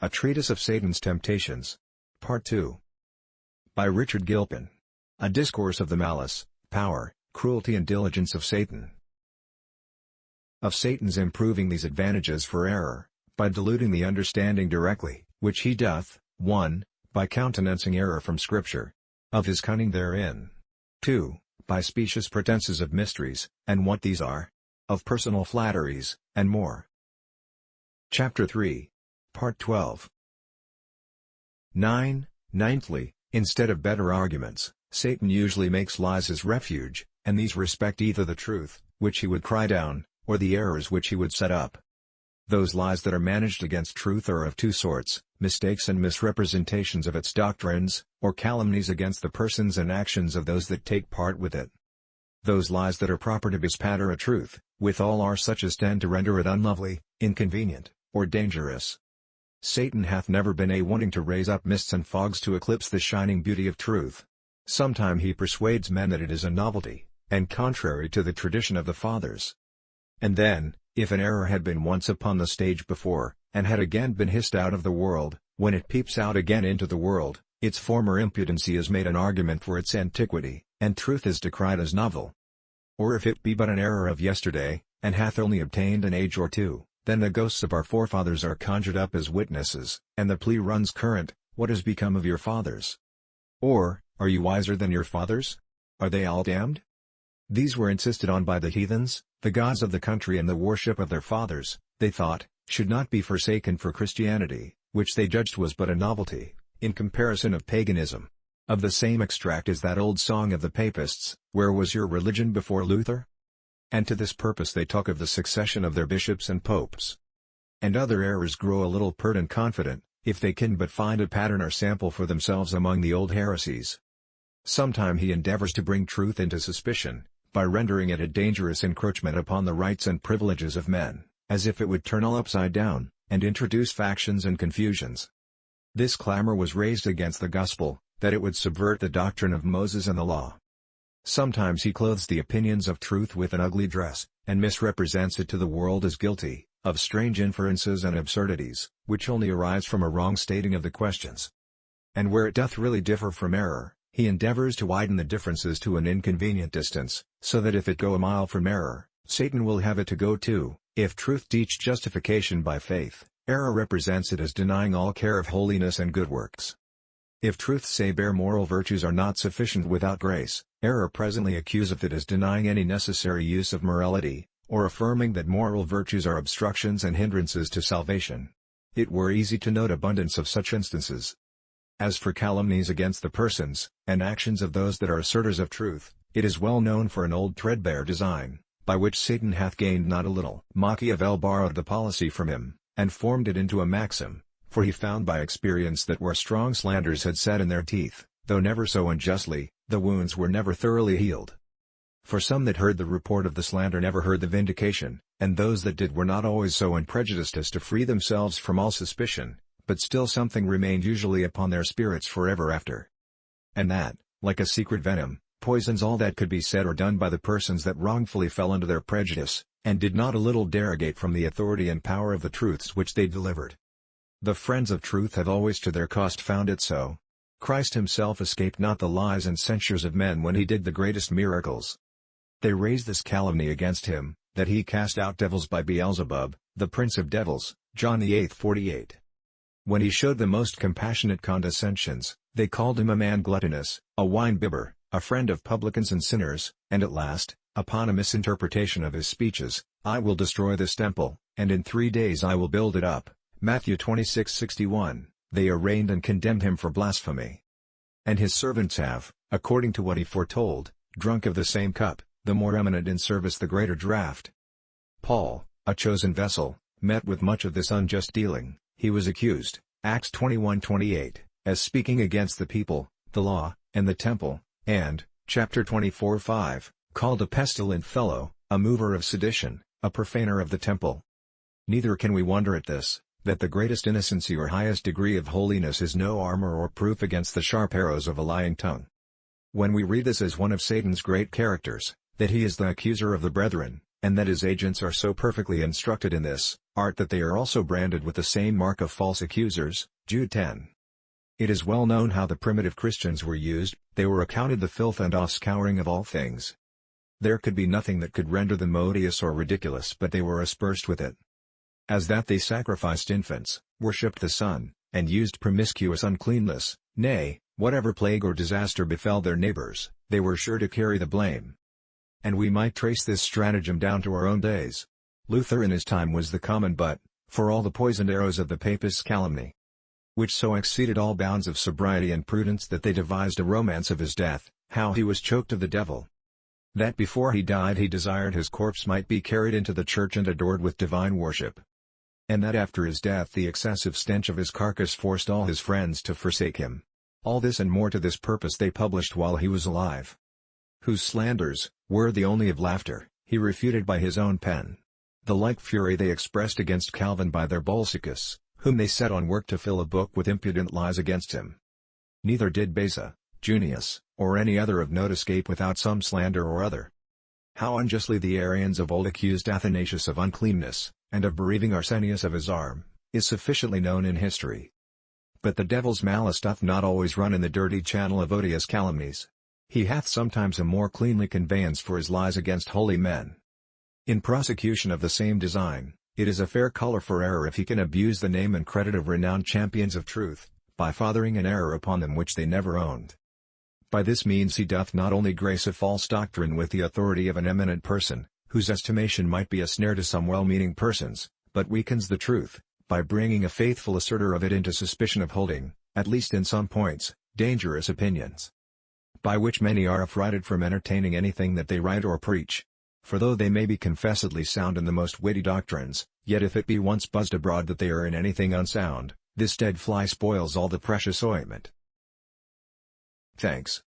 A Treatise of Satan's Temptations. Part 2. By Richard Gilpin. A Discourse of the Malice, Power, Cruelty and Diligence of Satan. Of Satan's improving these advantages for error, by deluding the understanding directly, which he doth, 1. By countenancing error from Scripture. Of his cunning therein. 2. By specious pretences of mysteries, and what these are. Of personal flatteries, and more. Chapter 3. Part 12. 9. Ninthly, instead of better arguments, Satan usually makes lies his refuge, and these respect either the truth, which he would cry down, or the errors which he would set up. Those lies that are managed against truth are of two sorts: mistakes and misrepresentations of its doctrines, or calumnies against the persons and actions of those that take part with it. Those lies that are proper to bespatter a truth, withal are such as tend to render it unlovely, inconvenient, or dangerous. Satan hath never been wanting to raise up mists and fogs to eclipse the shining beauty of truth. Sometime he persuades men that it is a novelty, and contrary to the tradition of the fathers. And then, if an error had been once upon the stage before, and had again been hissed out of the world, when it peeps out again into the world, its former impudency is made an argument for its antiquity, and truth is decried as novel. Or if it be but an error of yesterday, and hath only obtained an age or two, then the ghosts of our forefathers are conjured up as witnesses, and the plea runs current, "What has become of your fathers?" Or, "Are you wiser than your fathers? Are they all damned?" These were insisted on by the heathens, the gods of the country, and the worship of their fathers, they thought, should not be forsaken for Christianity, which they judged was but a novelty, in comparison of paganism. Of the same extract is that old song of the Papists, "Where was your religion before Luther?" And to this purpose they talk of the succession of their bishops and popes. And other errors grow a little pert and confident, if they can but find a pattern or sample for themselves among the old heresies. Sometime he endeavors to bring truth into suspicion, by rendering it a dangerous encroachment upon the rights and privileges of men, as if it would turn all upside down, and introduce factions and confusions. This clamor was raised against the gospel, that it would subvert the doctrine of Moses and the law. Sometimes he clothes the opinions of truth with an ugly dress, and misrepresents it to the world as guilty of strange inferences and absurdities, which only arise from a wrong stating of the questions. And where it doth really differ from error, he endeavors to widen the differences to an inconvenient distance, so that if it go a mile from error, Satan will have it to go too. If truth teach justification by faith, error represents it as denying all care of holiness and good works. If truth say bare moral virtues are not sufficient without grace, error presently accuseth it as denying any necessary use of morality, or affirming that moral virtues are obstructions and hindrances to salvation. It were easy to note abundance of such instances. As for calumnies against the persons and actions of those that are asserters of truth, it is well known for an old threadbare design, by which Satan hath gained not a little. Machiavel borrowed the policy from him, and formed it into a maxim, for he found by experience that where strong slanders had set in their teeth, though never so unjustly, the wounds were never thoroughly healed. For some that heard the report of the slander never heard the vindication, and those that did were not always so unprejudiced as to free themselves from all suspicion, but still something remained usually upon their spirits forever after. And that, like a secret venom, poisons all that could be said or done by the persons that wrongfully fell under their prejudice, and did not a little derogate from the authority and power of the truths which they delivered. The friends of truth have always to their cost found it so. Christ himself escaped not the lies and censures of men when he did the greatest miracles. They raised this calumny against him, that he cast out devils by Beelzebub, the prince of devils, John 8:48. When he showed the most compassionate condescensions, they called him a man gluttonous, a wine-bibber, a friend of publicans and sinners, and at last, upon a misinterpretation of his speeches, "I will destroy this temple, and in 3 days I will build it up." Matthew 26:61, they arraigned and condemned him for blasphemy. And his servants have, according to what he foretold, drunk of the same cup, the more eminent in service the greater draught. Paul, a chosen vessel, met with much of this unjust dealing. He was accused, Acts 21:28, as speaking against the people, the law, and the temple, and, chapter 24:5, called a pestilent fellow, a mover of sedition, a profaner of the temple. Neither can we wonder at this, that the greatest innocency or highest degree of holiness is no armor or proof against the sharp arrows of a lying tongue. When we read this as one of Satan's great characters, that he is the accuser of the brethren, and that his agents are so perfectly instructed in this, art that they are also branded with the same mark of false accusers, Jude 10. It is well known how the primitive Christians were used, they were accounted the filth and offscouring of all things. There could be nothing that could render them odious or ridiculous, but they were aspersed with it. As that they sacrificed infants, worshipped the sun, and used promiscuous uncleanness, nay, whatever plague or disaster befell their neighbors, they were sure to carry the blame. And we might trace this stratagem down to our own days. Luther in his time was the common butt, for all the poisoned arrows of the papists' calumny, which so exceeded all bounds of sobriety and prudence that they devised a romance of his death, how he was choked of the devil. That before he died he desired his corpse might be carried into the church and adored with divine worship. And that after his death the excessive stench of his carcass forced all his friends to forsake him. All this and more to this purpose they published while he was alive. Whose slanders, worthy only of laughter, he refuted by his own pen. The like fury they expressed against Calvin by their Bolsicus, whom they set on work to fill a book with impudent lies against him. Neither did Beza, Junius, or any other of note escape without some slander or other. How unjustly the Arians of old accused Athanasius of uncleanness, and of bereaving Arsenius of his arm, is sufficiently known in history. But the devil's malice doth not always run in the dirty channel of odious calumnies. He hath sometimes a more cleanly conveyance for his lies against holy men. In prosecution of the same design, it is a fair colour for error if he can abuse the name and credit of renowned champions of truth, by fathering an error upon them which they never owned. By this means he doth not only grace a false doctrine with the authority of an eminent person, whose estimation might be a snare to some well-meaning persons, but weakens the truth, by bringing a faithful asserter of it into suspicion of holding, at least in some points, dangerous opinions, by which many are affrighted from entertaining anything that they write or preach. For though they may be confessedly sound in the most witty doctrines, yet if it be once buzzed abroad that they are in anything unsound, this dead fly spoils all the precious ointment. Thanks.